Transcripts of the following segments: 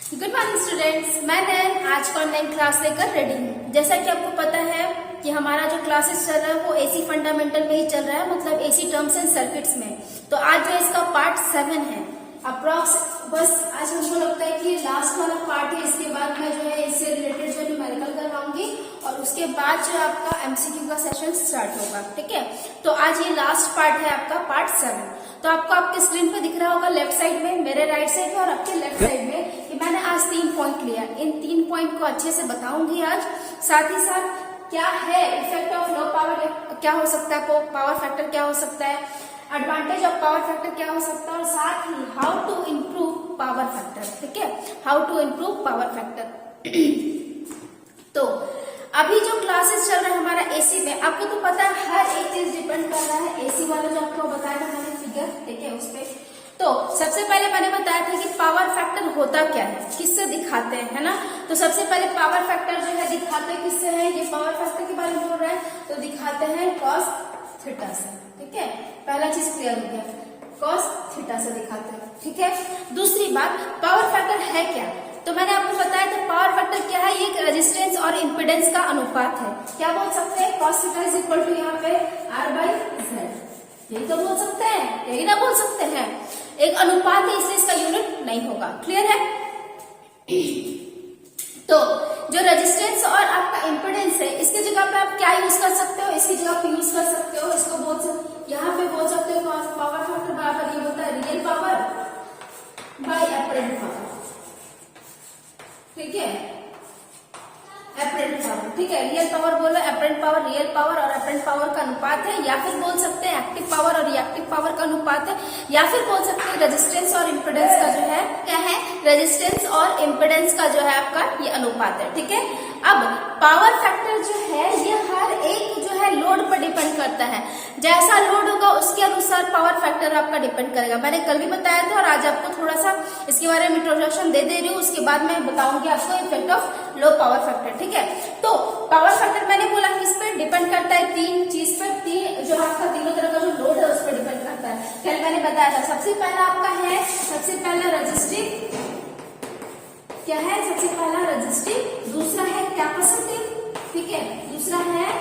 Good morning students, मैं नयन आज का ऑनलाइन क्लास लेकर रेडी हूँ। जैसा कि आपको पता है कि हमारा जो क्लासेस चल रहा है वो एसी फंडामेंटल में ही चल रहा है, मतलब एसी टर्म्स एंड सर्किट्स में। तो आज जो इसका पार्ट 7 है अप्रॉक्स, बस आज हमको लगता है कि लास्ट वाला पार्ट है। इसके बाद मैं जो है इससे रिलेटेड जो न्यूमेरिकल करवाऊंगी और उसके बाद जो आपका एमसीक्यू का सेशन स्टार्ट होगा। ठीक है, तो आज ये लास्ट पार्ट है आपका पार्ट 7। तो आपको आपके स्क्रीन पे दिख रहा होगा लेफ्ट साइड में, मेरे राइट साइड में और आपके लेफ्ट साइड में, कि मैंने आज 3 पॉइंट लिया। इन 3 पॉइंट को अच्छे से बताऊंगी आज। साथ ही साथ क्या है इफेक्ट ऑफ लो पावर, क्या हो सकता है पावर फैक्टर, क्या हो सकता है एडवांटेज ऑफ पावर फैक्टर, क्या हो सकता है, और साथ ही how to improve power factor. ठीक है, how to improve power factor. तो अभी जो क्लासेस चल रहा है हमारा एसी में, आपको तो पता है हर एक चीज डिपेंड कर रहा है एसी वाला जो आपको बताया था मैंने फिगर। ठीक है, उस पे तो सबसे पहले मैंने बताया था कि पावर फैक्टर होता क्या है, किससे दिखाते हैं, है ना। तो सबसे पहले पावर फैक्टर जो है दिखाते किससे है, ये पावर फैक्टर के बारे में बोल रहे हैं तो दिखाते हैं कॉस थीटा से। ठीक है, पहला चीज क्लियर हो गया, कॉस थीटा से दिखाते हैं। ठीक है, दूसरी बात पावर फैक्टर है क्या, तो मैंने आपको बताया था पावर फैक्टर क्या है, ये एक रेजिस्टेंस और इम्पीडेंस का अनुपात है। क्या बोल सकते हैं, cos theta is equal to यहाँ पे R/Z, यही तो बोल सकते हैं, यही ना बोल सकते हैं। एक अनुपात है इसलिए इसका यूनिट नहीं होगा। क्लियर है। तो जो रेजिस्टेंस और आपका इम्पीडेंस है, इसकी जगह पे आप क्या यूज कर सकते हो, इसकी जगह पे यूज कर सकते हो, इसको बोल सकते, यहाँ पे बोल सकते हो पावर फैक्टर बराबर ये होता है real power bye apparent power. ठीक है, एपरेंट पावर। ठीक है, रियल पावर बोलो, एपरेंट पावर रियल पावर और एपरेंट पावर का अनुपात है, या फिर बोल सकते हैं एक्टिव पावर और रिएक्टिव पावर का अनुपात है, या फिर बोल सकते हैं रेजिस्टेंस और इम्पीडेंस का जो है क्या है, रेजिस्टेंस और इम्पीडेंस का जो है आपका ये अनुपात है। ठीक है, अब पावर फैक्टर जो है ये हर एक जो है लोड पर डिपेंड करता है। जैसा लोड होगा उसके अनुसार पावर फैक्टर आपका डिपेंड करेगा। मैंने कल भी बताया था और आज आपको थोड़ा सा इसके बारे में इंट्रोडक्शन दे रही हूँ, उसके बाद मैं बताऊंगी आपको effect of low power factor. ठीक है, तो पावर फैक्टर मैंने बोला किस पे डिपेंड करता है, 3 चीज पर, 3 जो आपका तीनों तरह का जो लोड है उस पर डिपेंड करता है। कल मैंने बताया था सबसे पहला आपका है, सबसे पहला रजिस्टिव, क्या है, सबसे पहला रजिस्टिव, दूसरा है कैपेसिटिव, ठीक है, दूसरा है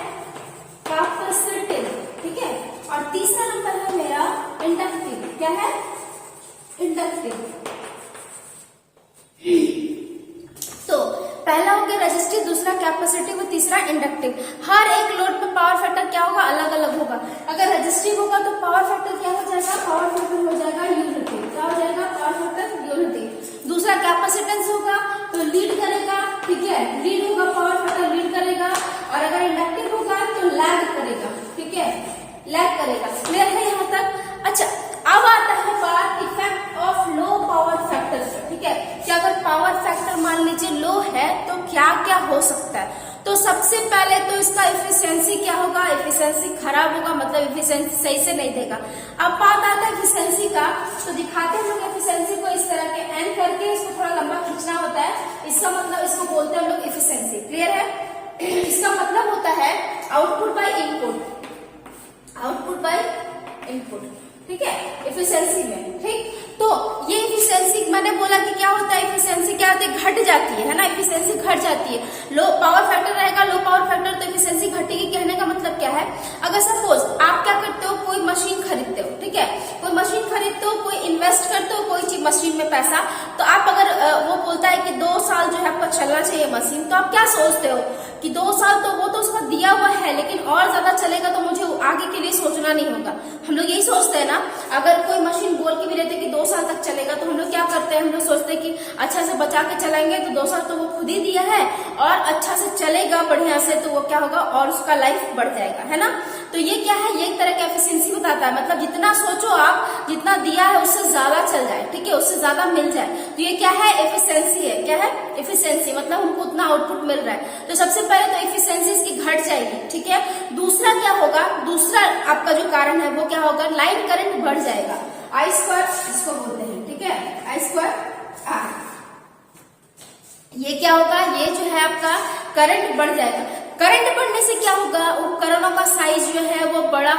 कैपेसिटिव, ठीक है, और तीसरा नंबर है मेरा इंडक्टिव। क्या है, इंडक्टिव। तो पहला हो गया रेजिस्टिव, दूसरा कैपेसिटिव और तीसरा इंडक्टिव। हर एक लोड पर पावर फैक्टर क्या होगा, अलग अलग होगा। अगर रेजिस्टिव होगा तो पावर फैक्टर क्या हो जाएगा, पावर फैक्टर हो जाएगा यूनिटी। क्या हो जाएगा, पावर फैक्टर यूनिटी। दूसरा कैपेसिटेंस होगा तो लीड करेगा। ठीक है, लीड होगा, पावर फैक्टर लीड करेगा। और अगर इंडक्टिव होगा तो लैग करेगा। ठीक है, लैग करेगा। क्लियर है यहाँ तक। अच्छा, अब आता है बात effect of low power factor. ठीक है, कि अगर पावर फैक्टर मान लीजिए लो है तो क्या क्या हो सकता है। तो सबसे पहले तो इसका एफिशिएंसी क्या होगा, एफिशिएंसी खराब होगा, मतलब एफिशिएंसी सही से नहीं देगा। अब बात आता है एफिशिएंसी का, तो दिखाते हैं हम लोग एफिशिएंसी को इस तरह के एन करके, इसको थोड़ा लंबा खींचना होता है। इसका मतलब इसको बोलते हैं हम लोग एफिशिएंसी। क्लियर है, इसका मतलब होता है output by input, output by input. ठीक है, एफिशिएंसी में। ठीक, तो ये एफिशिएंसी मैंने बोला कि क्या होता है, एफिशिएंसी क्या होती है, घट जाती है ना, एफिशिएंसी घट जाती है। लो पावर फैक्टर रहेगा, लो पावर फैक्टर तो एफिशिएंसी घटेगी। कहने का मतलब क्या है, अगर सपोज आप क्या करते हो, कोई मशीन खरीदते हो, ठीक है, कोई मशीन खरीदते हो, कोई इन्वेस्ट करते हो कोई चीज मशीन में पैसा, तो आप अगर वो बोलता है कि 2 साल जो है आपका चलना चाहिए मशीन, तो आप क्या सोचते हो कि 2 साल तो वो तो उसका दिया हुआ है, लेकिन और ज्यादा चलेगा तो मुझे आगे के लिए सोचना नहीं होगा। हम लोग यही सोचते हैं ना, अगर कोई मशीन बोल के भी रहते कि 2 साल तक चलेगा, तो हम लोग क्या करते हैं, हम लोग सोचते हैं कि अच्छा से बचा के चलाएंगे तो 2 साल तो वो खुद ही दिया है, और अच्छा से चलेगा बढ़िया से तो वो क्या होगा और उसका लाइफ बढ़ जाएगा, है ना। तो ये क्या है, ये एक तरह का एफिशिएंसी बताता है, मतलब जितना सोचो आप, जितना दिया है उससे ज्यादा चल जाए। ठीक है, उससे ज्यादा मिल जाए, तो ये क्या है, एफिशिएंसी है। क्या है, एफिशिएंसी, मतलब हमको उतना आउटपुट मिल रहा है। तो सबसे पहले तो एफिशिएंसी इसकी घट जाएगी। ठीक है, दूसरा क्या होगा, दूसरा आपका जो कारण है वो क्या होगा, लाइन करंट बढ़ जाएगा। I स्क्वायर इसको बोलते हैं। ठीक है, I स्क्वायर R, ये क्या होगा, ये जो है आपका करंट बढ़ जाएगा। करंट बढ़ने से क्या होगा, उपकरणों का साइज जो है वो बड़ा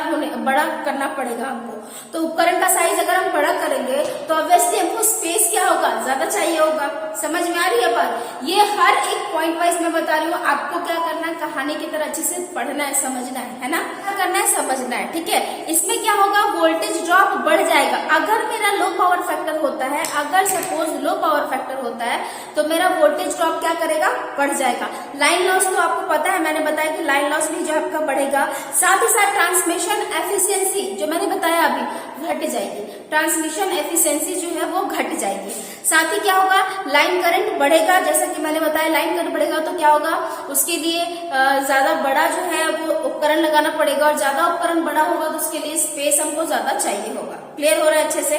करना पड़ेगा हमको। तो उपकरण का साइज अगर हम बड़ा करेंगे तो ऑब्वियसली हमको स्पेस क्या होगा, ज्यादा चाहिए होगा, समझ में आ रही है बात? ये हर एक पॉइंट वाइज मैं बता रही हूँ, आपको क्या करना है, कहानी की तरह अच्छे से पढ़ना है, समझना है ना, क्या करना है, समझना है, ठीक है। इसमें क्या होगा, वोल्टेज ड्रॉप बढ़ जाएगा। अगर मेरा लो पावर फैक्टर होता है, अगर सपोज लो पावर फैक्टर होता है तो मेरा वोल्टेज ड्रॉप क्या करेगा, बढ़ जाएगा। लाइन लॉस तो आपको पता है, मैंने बताया कि लाइन लॉस भी जो आपका बढ़ेगा, साथ ही साथ ट्रांसमिशन एफिशिएंसी जो मैंने बताया अभी घट जाएगी, ट्रांसमिशन एफिशिएंसी जो है वो घट जाएगी। साथ ही क्या होगा, लाइन करंट बढ़ेगा, जैसा कि मैंने बताया लाइन करंट बढ़ेगा तो क्या होगा, उसके लिए ज्यादा बड़ा जो है वो उपकरण लगाना पड़ेगा, और ज्यादा उपकरण बड़ा होगा तो उसके लिए स्पेस हमको ज्यादा चाहिए होगा। क्लियर हो रहा है अच्छे से?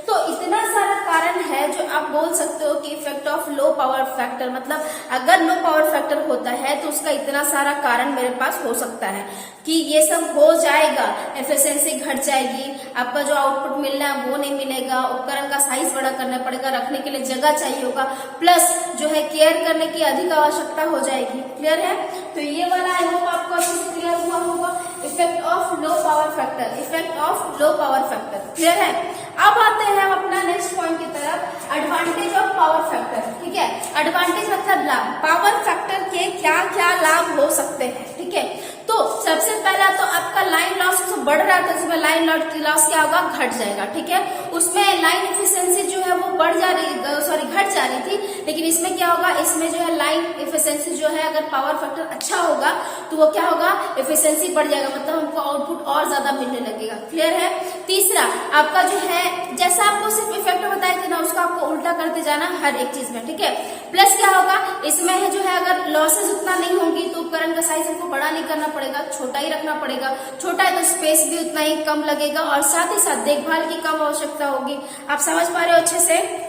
तो इतना सारा कारण है जो आप बोल सकते हो कि effect of low power factor, मतलब अगर लो पावर फैक्टर होता है तो उसका इतना सारा कारण मेरे पास हो सकता है कि ये सब हो जाएगा, एफिशिएंसी घट जाएगी, आपका जो आउटपुट मिलना है वो नहीं मिलेगा, उपकरण का साइज बड़ा करना पड़ेगा, रखने के लिए जगह चाहिए होगा, प्लस जो है केयर करने की अधिक आवश्यकता हो जाएगी। क्लियर है? तो ये वाला आई होप आपको अच्छे से क्लियर हुआ होगा, effect of low power factor, effect of low power factor. Clear है? अब आते हैं हम अपना नेक्स्ट पॉइंट की तरफ, एडवांटेज ऑफ पावर फैक्टर। ठीक है, एडवांटेज मतलब लाभ, पावर फैक्टर के क्या क्या लाभ हो सकते हैं। ठीक है, तो सबसे पहला तो आपका लाइन लॉस बढ़ रहा था, उसमें लाइन लॉस क्या होगा, घट जाएगा। ठीक है, उसमें लाइन एफिशिएंसी जो है वो बढ़ जा रही, सॉरी घट जा रही थी, लेकिन इसमें क्या होगा, इसमें जो है लाइन एफिशिएंसी जो है अगर पावर फैक्टर अच्छा होगा तो वो क्या होगा, एफिशिएंसी बढ़ जाएगा, मतलब हमको आउटपुट और ज्यादा मिलने लगेगा। क्लियर है? तीसरा आपका जो है, जैसा आपको सिर्फ इफेक्ट बताए थे ना, उसको आपको उल्टा करते जाना हर एक चीज में। ठीक है, प्लस क्या होगा, इसमें जो है अगर लॉसेज उतना नहीं होंगी तो उपकरण का साइज हमको बड़ा नहीं करना पड़ेगा, छोटा ही रखना पड़ेगा, छोटा है तो स्पेस भी उतना ही कम लगेगा, और साथ ही साथ देखभाल की कम आवश्यकता होगी। आप समझ पा रहे हो अच्छे से?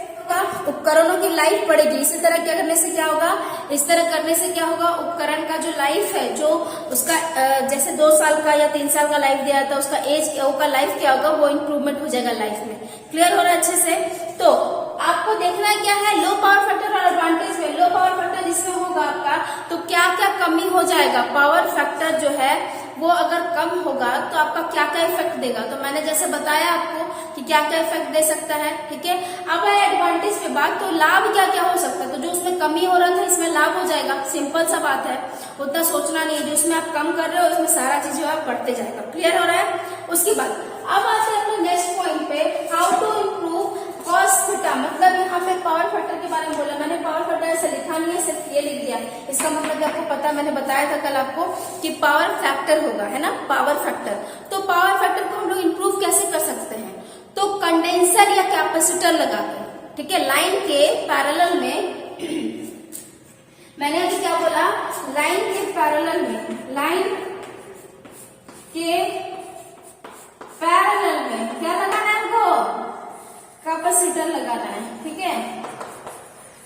उपकरणों की लाइफ बढ़ेगी। इसी तरह क्या करने से क्या होगा, इस तरह करने से क्या होगा, उपकरण का जो लाइफ है, जो उसका जैसे 2 साल का या 3 साल का लाइफ दिया था, उसका एज का लाइफ क्या होगा, वो इम्प्रूवमेंट हो जाएगा लाइफ में। क्लियर हो रहा है अच्छे से? तो आपको देखना है क्या है, लो पावर फैक्टर और एडवांटेज में। लो पावर फैक्टर जिसमें होगा आपका, तो क्या क्या कमी हो जाएगा, पावर फैक्टर जो है वो अगर कम होगा तो आपका क्या क्या इफेक्ट देगा, तो मैंने जैसे बताया आपको कि क्या क्या इफेक्ट दे सकता है। ठीक है, अब है एडवांटेज पे बात, तो लाभ क्या क्या हो सकता है, तो जो उसमें कमी हो रहा था इसमें लाभ हो जाएगा, सिंपल सा बात है, उतना सोचना नहीं है, जो उसमें आप कम कर रहे हो उसमें सारा चीज जो आप बढ़ते जाएगा। क्लियर हो रहा है? उसके बाद अब आते हैं अपने नेक्स्ट पॉइंट पे, how to improve cos theta, मतलब यहाँ पे पावर फैक्टर के बारे में बोला मैंने, पावर फैक्टर ऐसे लिखा नहीं है, सिर्फ ये लिख दिया। इसका मतलब आपको पता, मैंने बताया था कल आपको कि पावर फैक्टर होगा, है ना, पावर फैक्टर। तो पावर फैक्टर को हम लोग इम्प्रूव कैसे कर सकते हैं, तो कंडेंसर या कैपेसिटर लगाकर। ठीक है, लाइन के पैरेलल में मैंने अभी क्या बोला, लाइन के पैरेलल में, लाइन के पैरेलल में क्या लगाना है हमको, कैपेसिटर लगाना है। ठीक है,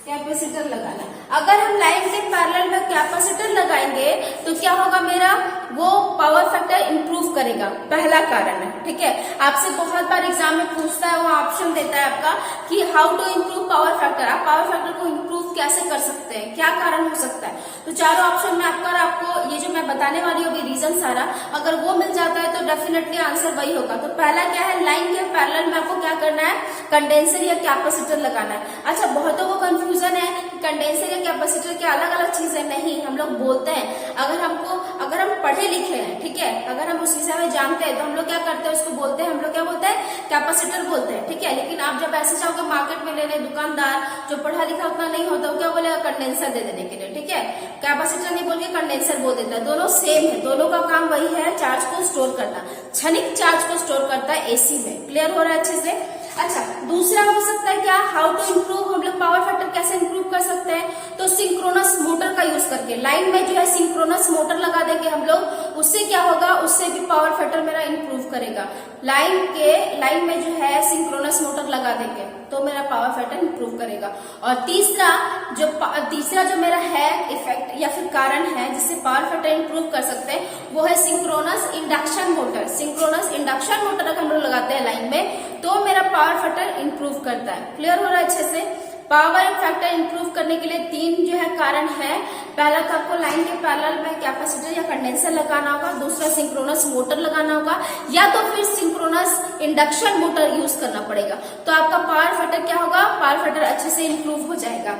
कैपेसिटर लगाना है। अगर हम लाइन के पैरेलल में कैपेसिटर लगाएंगे तो क्या होगा, मेरा वो पावर फैक्टर इंप्रूव करेगा, पहला कारण है। ठीक है, आपसे बहुत बार एग्जाम में पूछता है, वो ऑप्शन देता है आपका कि how to improve power factor, आप पावर फैक्टर को इम्प्रूव कैसे कर सकते हैं, क्या कारण हो सकता है। तो चारों ऑप्शन में आपको ये जो मैं बताने वाली हूँ रीजन सारा, अगर वो मिल जाता है तो डेफिनेटली आंसर वही होगा। तो पहला क्या है, लाइन के पैरेलल में आपको क्या करना है, कंडेंसर या कैपेसिटर लगाना है। अच्छा, बहुतों को कंफ्यूजन है कंडेंसर या कैपेसिटर के अलग अलग चीजें, नहीं, हम लोग बोलते हैं, अगर हम पढ़े लिखे हैं, ठीक है, अगर हम उस विषय में जानते हैं तो हम लोग क्या करते हैं, उसको बोलते हैं, हम लोग क्या बोलते हैं, कैपेसिटर बोलते हैं। ठीक है, लेकिन आप जब ऐसे जाओगे मार्केट में लेने, दुकानदार जो पढ़ा लिखा उतना नहीं होता, वो क्या बोलेगा, कंडेंसर दे देने के लिए। ठीक है, कैपेसिटर नहीं बोल के कंडेंसर बोल देता है, दोनों सेम है, दोनों का काम वही है, चार्ज को स्टोर करना, क्षणिक चार्ज को स्टोर करता है एसी में। क्लियर हो रहा है अच्छे से? अच्छा, दूसरा हो सकता है क्या, हाउ टू इम्प्रूव, हम लोग पावर फैक्टर कैसे इम्प्रूव कर सकते हैं, तो सिंक्रोनस मोटर का यूज करके, लाइन में जो है सिंक्रोनस मोटर लगा देंगे हम लोग, उससे क्या होगा, उससे भी पावर फैक्टर मेरा इम्प्रूव करेगा। लाइन में जो है सिंक्रोनस मोटर लगा देंगे तो मेरा पावर फैक्टर इम्प्रूव करेगा। और तीसरा जो मेरा है इफेक्ट या फिर कारण है जिससे पावर फैक्टर इम्प्रूव कर सकते हैं, वो है synchronous induction motor. Synchronous induction motor अगर हम लोग लगाते हैं लाइन में तो मेरा पावर फैक्टर इम्प्रूव करता है। क्लियर हो रहा है अच्छे से? पावर फैक्टर इंप्रूव करने के लिए 3 जो है कारण है। पहला तो आपको लाइन के पैरेलल में कैपेसिटर या कंडेंसर लगाना होगा, दूसरा सिंक्रोनस मोटर लगाना होगा, या तो फिर सिंक्रोनस इंडक्शन मोटर यूज करना पड़ेगा। तो आपका पावर फैक्टर क्या होगा, पावर फैक्टर अच्छे से इंप्रूव हो जाएगा।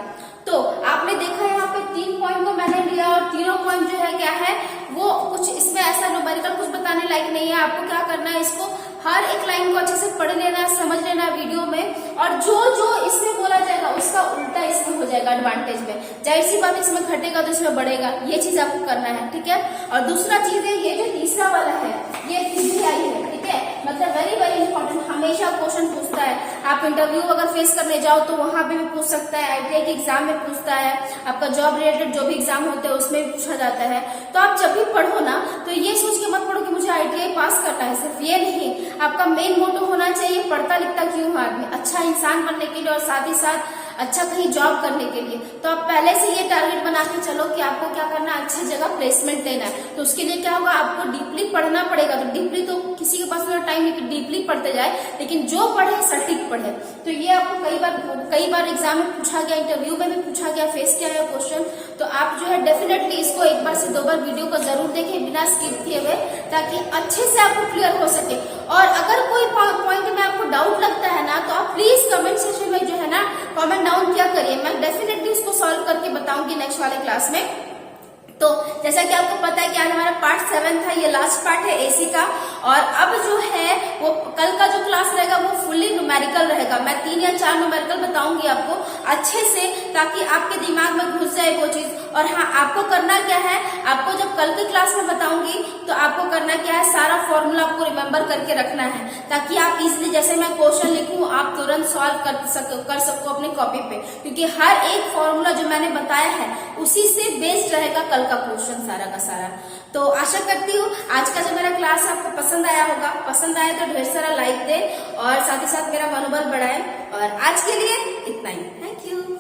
तो आपने देखा यहाँ पे 3 पॉइंट को मैंने लिया और तीनों पॉइंट जो है क्या है वो कुछ इसमें ऐसा न्यूमेरिकल कुछ बताने लायक नहीं है। आपको क्या करना है, इसको हर एक लाइन को अच्छे से पढ़ लेना, समझ लेना वीडियो में, और जो जो इसमें बोला जाएगा उसका उल्टा इसमें हो जाएगा एडवांटेज में। जाहिर सी बात इसमें घटेगा तो इसमें बढ़ेगा, ये चीज आपको करना है, ठीक है। और दूसरा चीज है, ये जो तीसरा वाला है ये पीजीआई है, ठीक है, मतलब वेरी वेरी इंपॉर्टेंट, हमेशा क्वेश्चन पूछता है। आप इंटरव्यू अगर फेस करने जाओ तो वहां पे भी पूछ सकता है, आईटीआई के एग्जाम में पूछता है, आपका जॉब रिलेटेड जो भी एग्जाम होते हैं उसमें भी पूछा जाता है। तो आप जब भी पढ़ो ना तो ये सोच के मत पढ़ो कि मुझे आईटीआई पास करना है, सिर्फ ये नहीं, आपका मेन मोटो होना चाहिए पढ़ता लिखता क्यों है आदमी, अच्छा इंसान बनने के लिए और साथ ही साथ अच्छा कहीं जॉब करने के लिए। तो आप पहले से ये टारगेट बना के चलो कि आपको क्या करना है, अच्छी जगह प्लेसमेंट लेना है। तो उसके लिए क्या होगा, आपको डीपली पढ़ना पड़ेगा। तो डीपली तो किसी के पास इतना टाइम नहीं कि डीपली पढ़ते जाए, लेकिन जो पढ़े सटीक पढ़े। तो ये आपको कई बार एग्जाम में पूछा गया, इंटरव्यू में भी पूछा गया, फेस किया है क्वेश्चन। तो आप जो है डेफिनेटली इसको 1 बार से 2 बार वीडियो को जरूर देखें बिना स्किप किए हुए, ताकि अच्छे से आपको क्लियर हो सके। और अगर कोई पॉइंट में आपको डाउट लगता है ना तो आप प्लीज कमेंट सेक्शन में जो है ना कमेंट डाउन किया करिए, मैं डेफिनेटली उसको सॉल्व करके बताऊंगी नेक्स्ट वाले क्लास में। तो जैसा कि आपको पता है कि आज हमारा पार्ट 7 था, ये लास्ट पार्ट है एसी का। और अब जो है वो कल का जो क्लास रहेगा वो फुल्ली न्यूमेरिकल रहेगा। मैं 3 या 4 न्यूमेरिकल बताऊंगी आपको अच्छे से, ताकि आपके दिमाग में घुस जाए वो चीज। और हाँ, आपको करना क्या है, आपको जब कल की क्लास में बताऊंगी तो आपको करना क्या है, सारा फॉर्मूला आपको रिमेम्बर करके रखना है, ताकि आप इजिली जैसे मैं क्वेश्चन लिखूं आप तुरंत सॉल्व कर सको अपनी कॉपी पे, क्योंकि हर एक फॉर्मूला जो मैंने बताया है उसी से बेस्ड रहेगा कल का क्वेश्चन सारा का सारा। तो आशा करती हूँ आज का जो मेरा क्लास आपको पसंद आया होगा। पसंद आया तो ढेर सारा लाइक दे और साथ ही साथ मेरा मनोबल बढ़ाए। और आज के लिए इतना ही, थैंक यू।